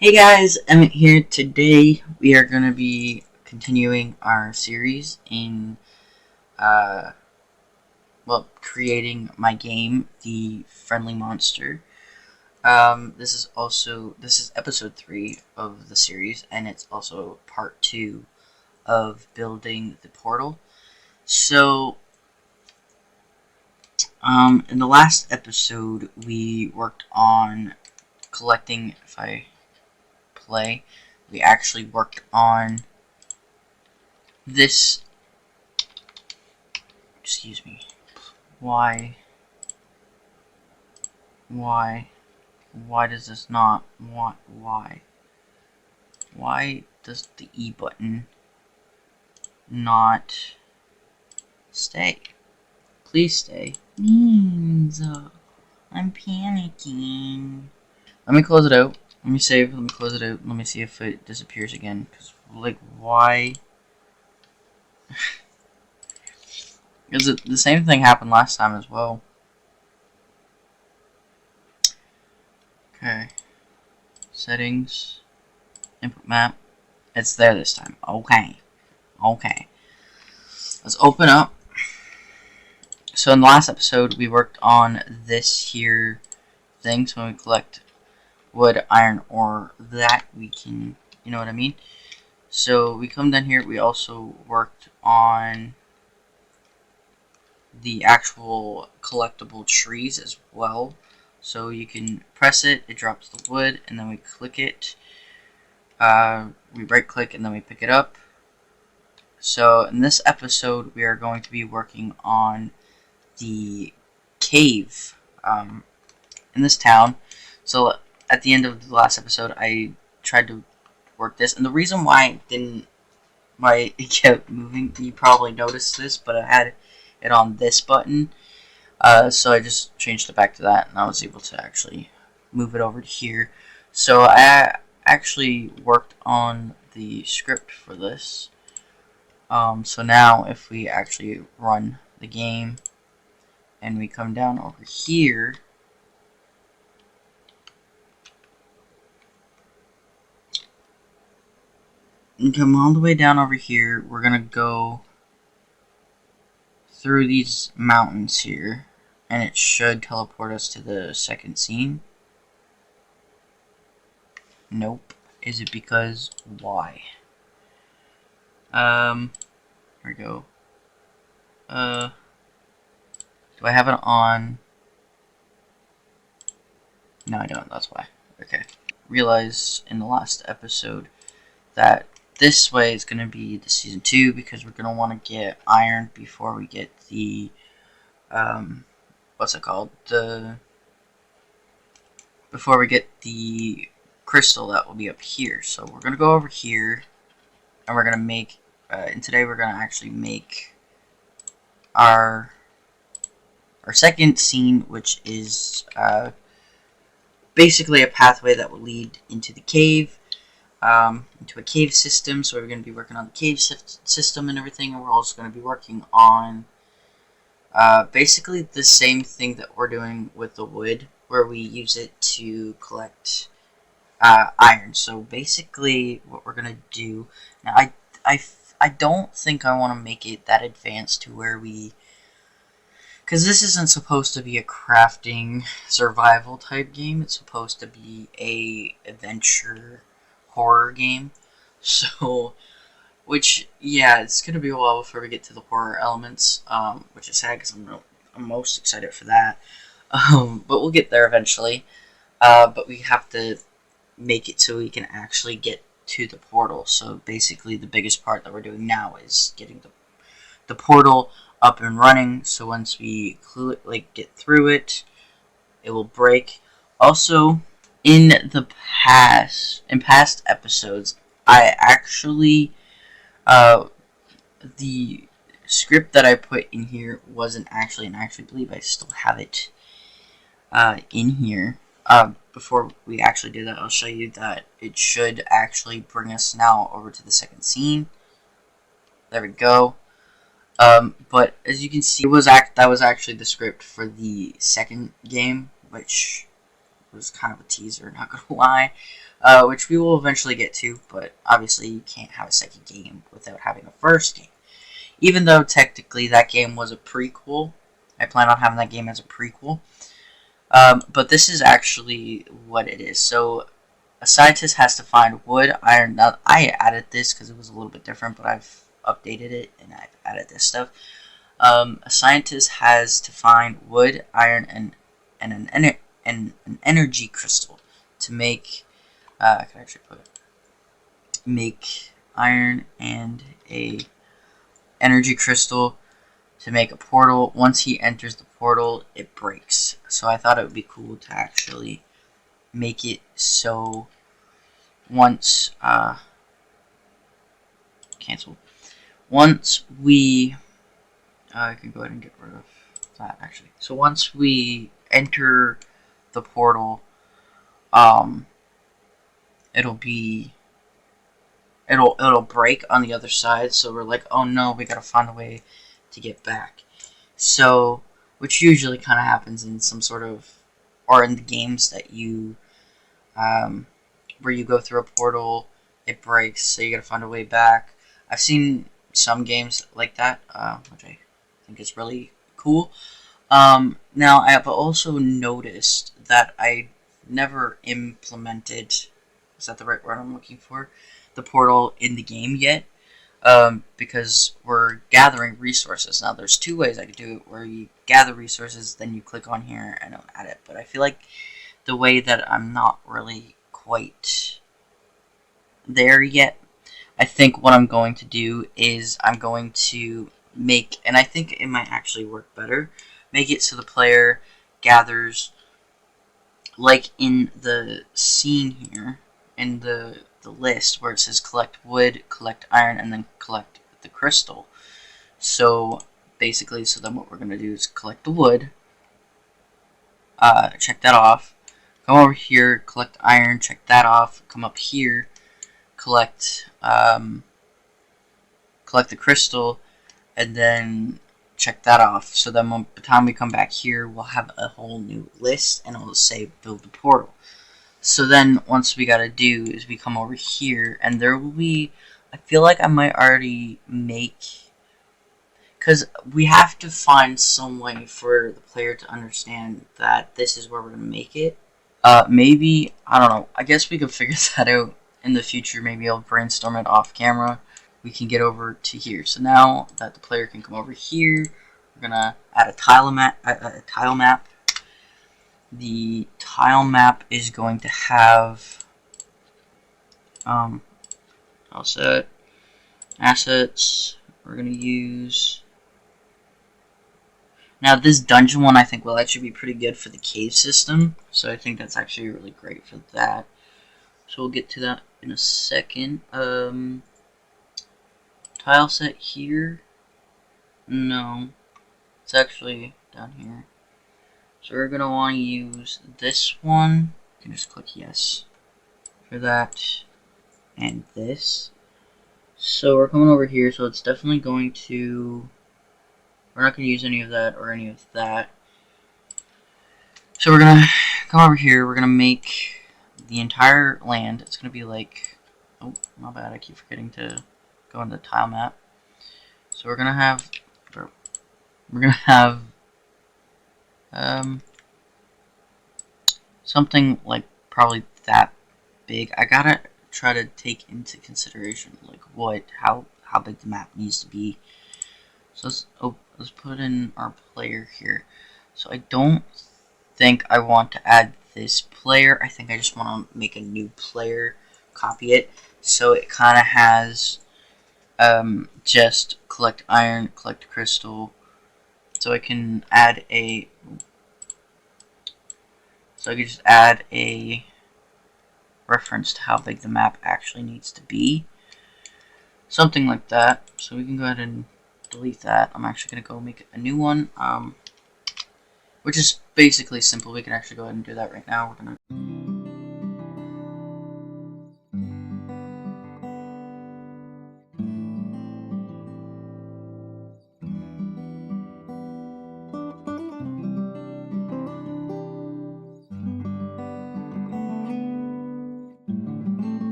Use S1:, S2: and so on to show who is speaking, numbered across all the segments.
S1: Hey guys, Emmett here. Today we are going to be continuing our series in, uh, creating my game, The Friendly Monster. This is episode 3 of the series, and it's also part 2 of building the portal. So, in the last episode, we worked on collecting, if I play, we actually worked on this. Excuse me. Why? Why? Why does this not want? Why? Why does the E button not stay? Please stay. Means I'm panicking. Let me close it out. Let me save. Let me close it out. Let me see if it disappears again. Cause why? Because the same thing happened last time as well. Okay. Settings. Input map. It's there this time. Okay. Okay. Let's open up. So in the last episode, we worked on this here thing. So when we collect wood, iron, or that, we can, you know what I mean? So we come down here. We also worked on the actual collectible trees as well. So you can press it, it drops the wood, and then we click it. We right click and then we pick it up. So in this episode, we are going to be working on the cave in this town. So at the end of the last episode, I tried to work this, and the reason why it kept moving, you probably noticed this, but I had it on this button, so I just changed it back to that, and I was able to actually move it over to here. So I actually worked on the script for this. So now if we actually run the game and we come down over here, and come all the way down over here, we're gonna go through these mountains here, and it should teleport us to the second scene. Nope. Is it because why? Here we go. Do I have it on? No, I don't. That's why. Okay. Realized in the last episode that this way is going to be the season 2 because we're going to want to get iron before we get the what's it called? Before we get the crystal that will be up here. So we're going to go over here and we're going to make and today we're going to actually make our second scene, which is basically a pathway that will lead into the cave, into a cave system. So we're going to be working on the cave system and everything, and we're also going to be working on basically the same thing that we're doing with the wood, where we use it to collect iron. So basically what we're going to do, now I don't think I want to make it that advanced to where we, because this isn't supposed to be a crafting survival type game. It's supposed to be a adventure horror game. So, which, yeah, it's going to be a while before we get to the horror elements, which is sad because I'm most excited for that. But we'll get there eventually. But we have to make it so we can actually get to the portal. So basically the biggest part that we're doing now is getting the portal up and running, so once we get through it, it will break. Also, in past episodes, I actually the script that I put in here wasn't actually, and I actually believe I still have it in here. Before we actually do that, I'll show you that it should actually bring us now over to the second scene. There we go. But as you can see, that was actually the script for the second game, which was kind of a teaser, not gonna lie, which we will eventually get to. But obviously, you can't have a second game without having a first game. Even though technically that game was a prequel, I plan on having that game as a prequel. But this is actually what it is. So a scientist has to find wood, iron. Now, I added this because it was a little bit different, but I've updated it and I've added this stuff. A scientist has to find wood, iron, and an energy crystal to make. I can actually make iron and a energy crystal to make a portal. Once he enters the portal, it breaks. So I thought it would be cool to actually make it so once cancel. Once we I can go ahead and get rid of that actually. So once we enter the portal, um, it'll be it'll break on the other side. So we're like, oh no, we gotta find a way to get back. So, which usually kind of happens in some sort of, or in the games that you, where you go through a portal, it breaks, so you gotta find a way back. I've seen some games like that, which I think is really cool. Now, I have also noticed that I never implemented, is that the right word I'm looking for? The portal in the game yet. Because we're gathering resources. Now, there's two ways I could do it, where you gather resources, then you click on here and it'll add it. But I feel like the way that I'm not really quite there yet, I think what I'm going to do is I'm going to make, and I think it might actually work better, make it so the player gathers, like in the scene here, in the list where it says collect wood, collect iron, and then collect the crystal. So basically, so then what we're going to do is collect the wood, check that off, come over here, collect iron, check that off, come up here, collect collect the crystal, and then check that off. So then by the time we come back here, we'll have a whole new list, and it'll say build the portal. So then, once we gotta do is we come over here, and there will be, I feel like I might already make, because we have to find some way for the player to understand that this is where we're gonna make it. Maybe, I don't know, I guess we could figure that out in the future. Maybe I'll brainstorm it off camera. We can get over to here. So now that the player can come over here, we're gonna add a tile map. The tile map is going to have I'll set assets. We're gonna use, now this dungeon one I think will actually be pretty good for the cave system, so I think that's actually really great for that. So we'll get to that in a second. Tile set here. No, it's actually down here. So we're gonna want to use this one. You can just click yes for that, and this. So we're coming over here, so it's definitely going to, we're not going to use any of that or any of that. So we're going to come over here, we're going to make the entire land, it's going to be like, oh, my bad, I keep forgetting to go into the tile map. So we're going to have, something like probably that big. I gotta try to take into consideration like how big the map needs to be. So let's put in our player here. So I don't think I want to add this player. I think I just want to make a new player, copy it, so it kind of has just collect iron, collect crystal. So I can add a, so I can just add a reference to how big the map actually needs to be. Something like that. So we can go ahead and delete that. I'm actually going to go make a new one, which is basically simple. We can actually go ahead and do that right now. We're going to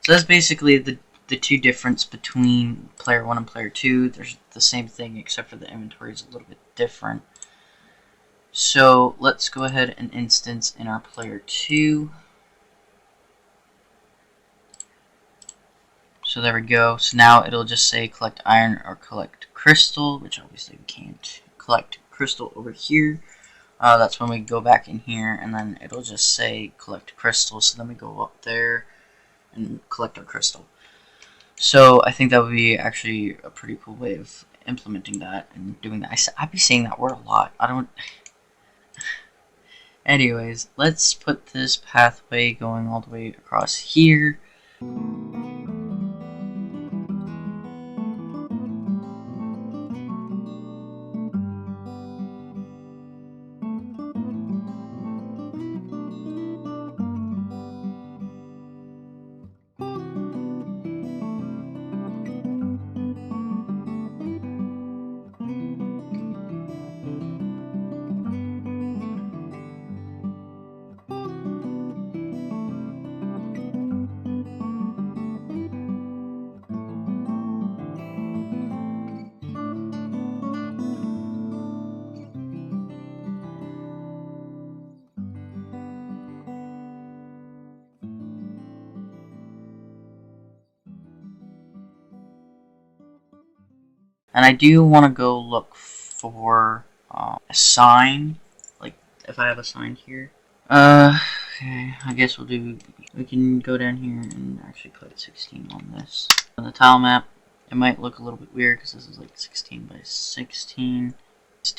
S1: So that's basically the two difference between player 1 and player 2. There's the same thing except for the inventory is a little bit different. So let's go ahead and instance in our player 2. So there we go. So now it'll just say collect iron or collect crystal, which obviously we can't collect crystal over here. That's when we go back in here, and then it'll just say collect crystal. So then we go up there and collect our crystal. So I think that would be actually a pretty cool way of implementing that and doing that. I'd be saying that word a lot. I don't. Anyways, let's put this pathway going all the way across here. And I do want to go look for a sign, like if I have a sign here. Okay, I guess we can go down here and actually put 16 on this. On the tile map, it might look a little bit weird because this is like 16 by 16.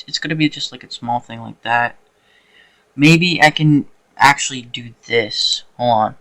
S1: It's going to be just like a small thing like that. Maybe I can actually do this. Hold on.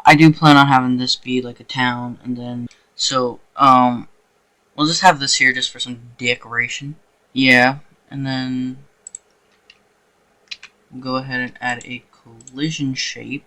S1: I do plan on having this be like a town, and then so we'll just have this here just for some decoration. Yeah, and then we'll go ahead and add a collision shape.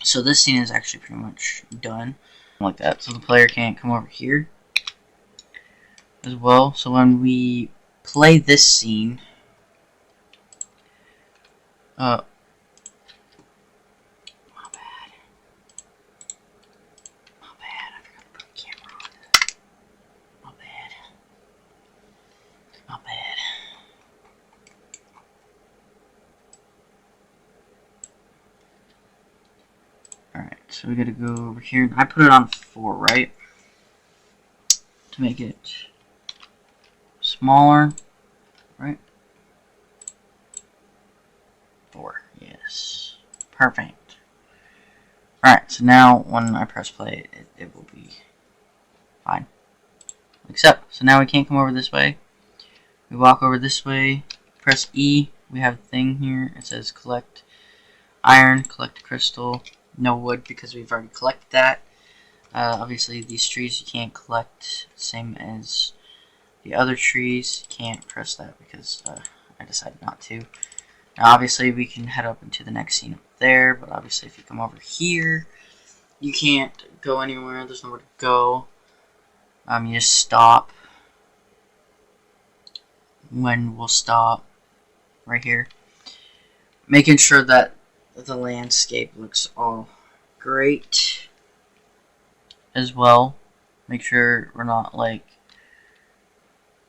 S1: So this scene is actually pretty much done like that. So the player can't come over here as well. So when we play this scene, my bad, I forgot to put the camera on. My bad. Alright, so we gotta go over here. I put it on 4, right? To make it smaller, right? 4, yes. Perfect. Alright, so now when I press play, it will be fine. Except, so now we can't come over this way. We walk over this way, press E, we have a thing here. It says collect iron, collect crystal, no wood because we've already collected that. Obviously these trees you can't collect, same as the other trees. You can't press that because I decided not to. Now obviously we can head up into the next scene up there, but obviously if you come over here, you can't go anywhere. There's nowhere to go. You just stop when we'll stop right here. Making sure that the landscape looks all great as well. Make sure we're not like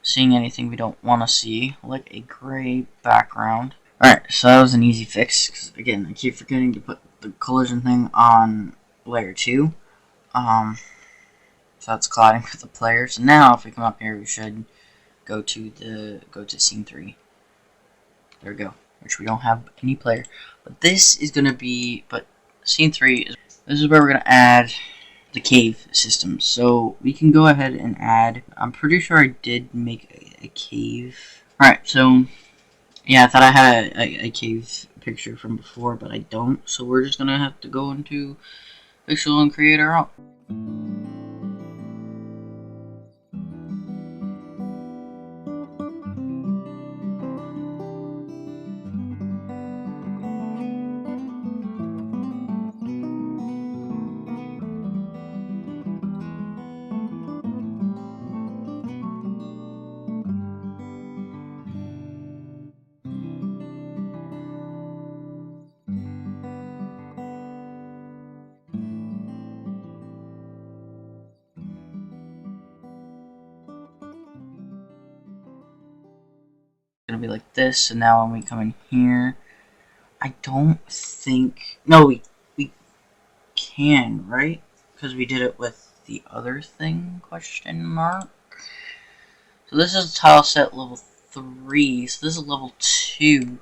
S1: seeing anything we don't want to see, like a gray background. Alright, so that was an easy fix, because again, I keep forgetting to put the collision thing on layer 2. So that's colliding with the player. So now, if we come up here, we should go to scene 3. There we go, which we don't have any player. But this is going to be, scene 3, this is where we're going to add the cave system. So we can go ahead and add, I'm pretty sure I did make a cave. Alright, so yeah, I thought I had a cave picture from before, but I don't. So we're just going to have to go into Pixel and create our own. Gonna be like this, and now when we come in here, I don't think, no, we can, right? Because we did it with the other thing, question mark. So this is tile set level 3, so this is level 2.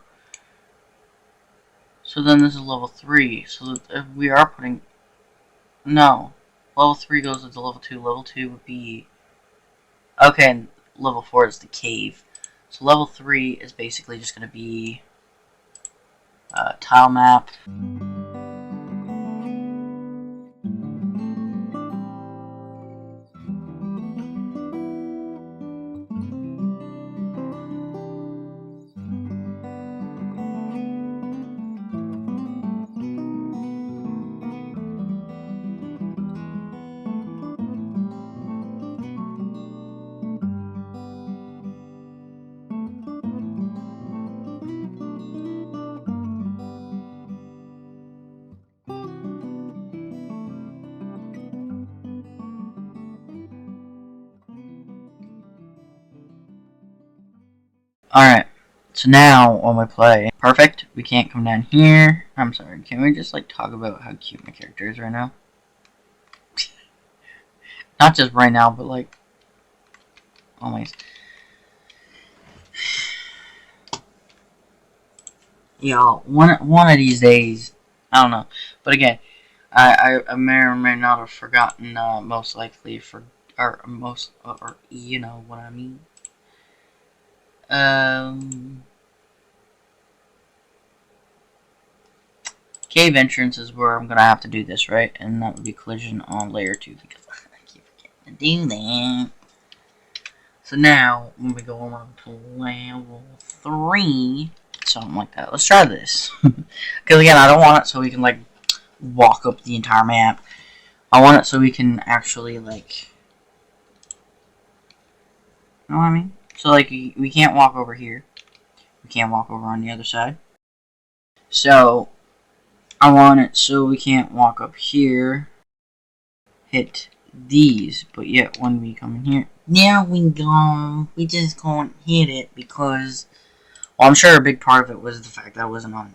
S1: So then this is level 3, so if we are putting, no, level 3 goes into level 2, level 2 would be, okay, and level 4 is the cave. So level 3 is basically just going to be tile map. Alright, so now when we play, perfect, we can't come down here. I'm sorry, can we just like talk about how cute my character is right now? Not just right now, but like always. Y'all, one of these days, I don't know. But again, I may or may not have forgotten, most likely, or you know what I mean. Cave entrance is where I'm gonna have to do this, right? And that would be collision on layer 2, because I keep forgetting to do that. So now, when we go on to level 3, something like that. Let's try this. Because again, I don't want it so we can like walk up the entire map. I want it so we can actually like, you know what I mean? So like, we can't walk over here. We can't walk over on the other side. So, I want it so we can't walk up here, hit these, but yet when we come in here, there we go. We just can't hit it because, well, I'm sure a big part of it was the fact that I wasn't on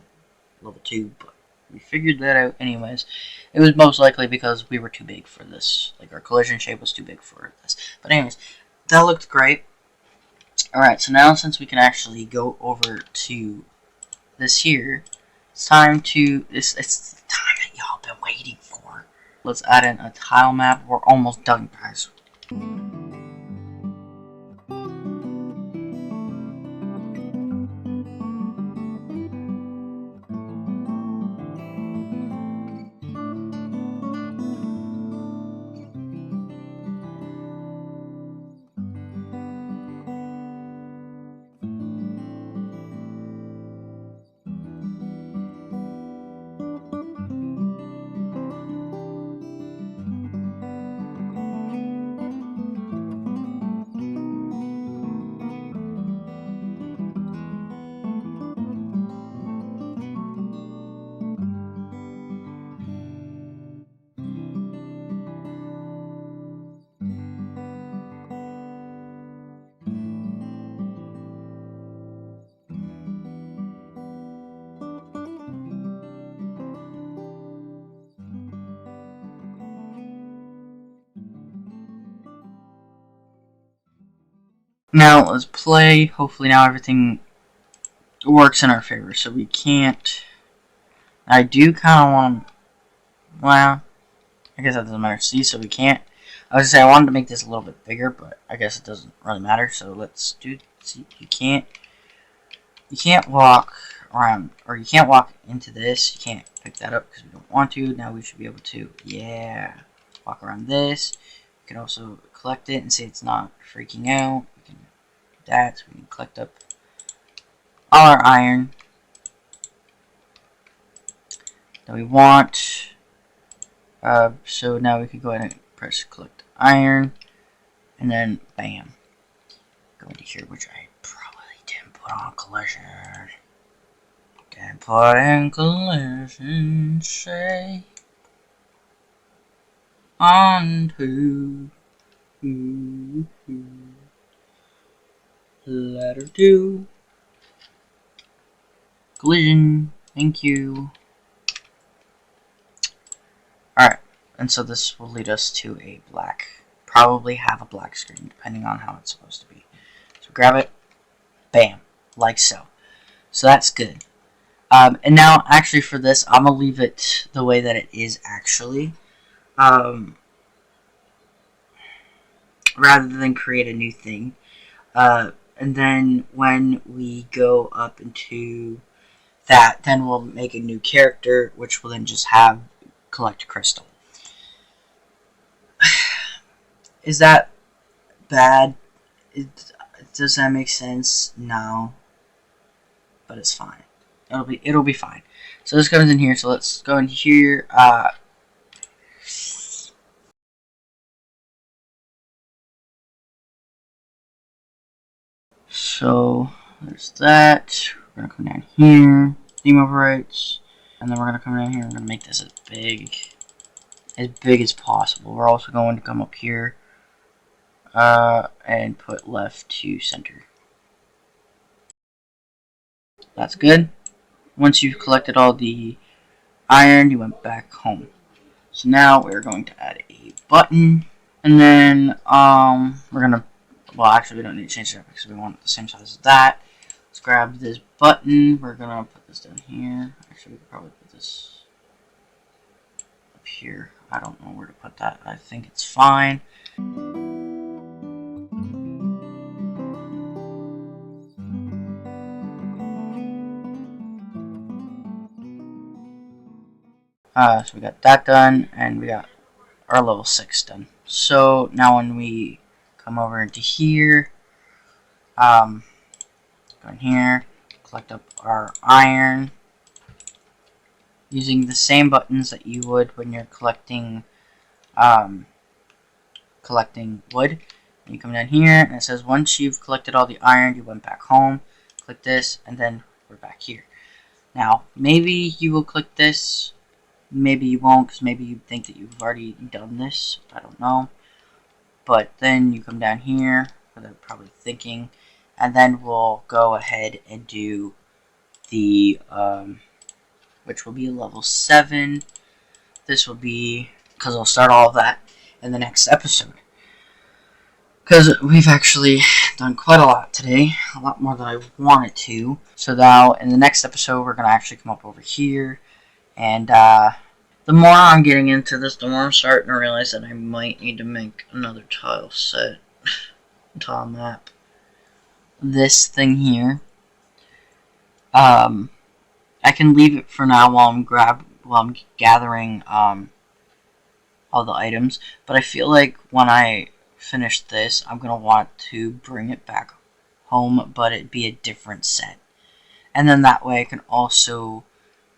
S1: level 2, but we figured that out anyways. It was most likely because we were too big for this. Like, our collision shape was too big for this. But anyways, that looked great. Alright, so now since we can actually go over to this here, it's time to, it's the time that y'all been waiting for. Let's add in a tile map. We're almost done, guys. Now let's play. Hopefully now everything works in our favor. So we can't. I do kind of want to. Well, I guess that doesn't matter. See, so we can't. I was gonna say I wanted to make this a little bit bigger, but I guess it doesn't really matter. So let's do. See, you can't. You can't walk around, or you can't walk into this. You can't pick that up because we don't want to. Now we should be able to. Yeah, walk around this. You can also collect it and see it's not freaking out. We can do that. So we can collect up all our iron that we want. So now we can go ahead and press collect iron, and then bam, go into here, which I probably didn't put on collision. Didn't put in collision, say on to let her do collision. Thank you. Alright, and so this will lead us to a black, probably have a black screen, depending on how it's supposed to be. So grab it, bam, like so. So that's good. And now, actually, for this, I'm going to leave it the way that it is actually, rather than create a new thing. And then when we go up into that, then we'll make a new character, which will then just have collect crystal. Is that bad? Does that make sense? No, but it's fine. It'll be fine. So this comes in here. So let's go in here. So there's that. We're gonna come down here. Theme overrides, and then we're gonna come down here. We're gonna make this as big as possible. We're also going to come up here and put left to center. That's good. Once you've collected all the iron, you went back home. So now we're going to add a button, and then we're gonna. Well, actually, we don't need to change that because we want it the same size as that. Let's grab this button. We're gonna put this down here. Actually, we could probably put this up here. I don't know where to put that. I think it's fine. So we got that done, and we got our level 6 done. So now when we come over into here, go in here, collect up our iron, using the same buttons that you would when you're collecting wood. And you come down here, and it says once you've collected all the iron, you went back home. Click this, and then we're back here. Now, maybe you will click this, maybe you won't, because maybe you think that you've already done this. I don't know. But then you come down here, without probably thinking, and then we'll go ahead and do the, which will be level 7. This will be, because I'll start all of that in the next episode. Because we've actually done quite a lot today, a lot more than I wanted to. So now, in the next episode, we're going to actually come up over here, and the more I'm getting into this, the more I'm starting to realize that I might need to make another tile set, tile map. This thing here, I can leave it for now while I'm gathering all the items. But I feel like when I finish this, I'm gonna want to bring it back home, but it be a different set, and then that way I can also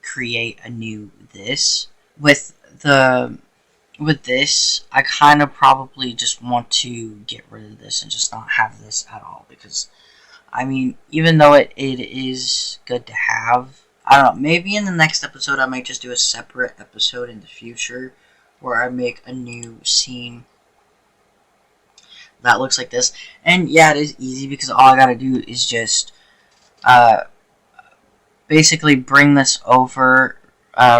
S1: create a new this. With this, I kind of probably just want to get rid of this and just not have this at all, because I mean, even though it is good to have, I don't know, maybe in the next episode I might just do a separate episode in the future where I make a new scene that looks like this. And yeah, it is easy because all I gotta do is just basically bring this over,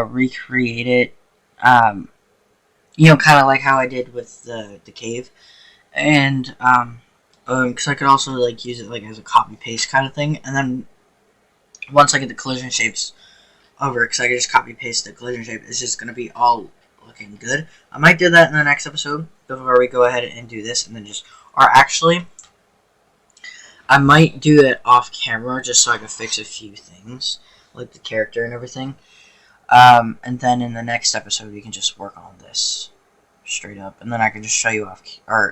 S1: recreate it, you know, kind of like how I did with the cave. And, Because I could also like use it like as a copy paste kind of thing, and then once I get the collision shapes over, because I can just copy paste the collision shape, it's just gonna be all looking good. I might do that in the next episode before we go ahead and do this, and then just, or actually, I might do it off camera just so I can fix a few things, like the character and everything. And then in the next episode, we can just work on this straight up, and then I can just show you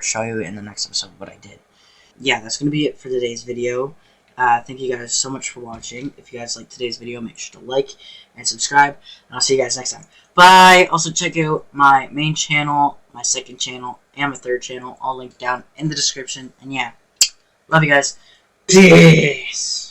S1: show you in the next episode what I did. Yeah, that's gonna be it for today's video. Thank you guys so much for watching. If you guys like today's video, make sure to like and subscribe, and I'll see you guys next time. Bye! Also, check out my main channel, my second channel, and my third channel, all linked down in the description. And yeah, love you guys. Peace!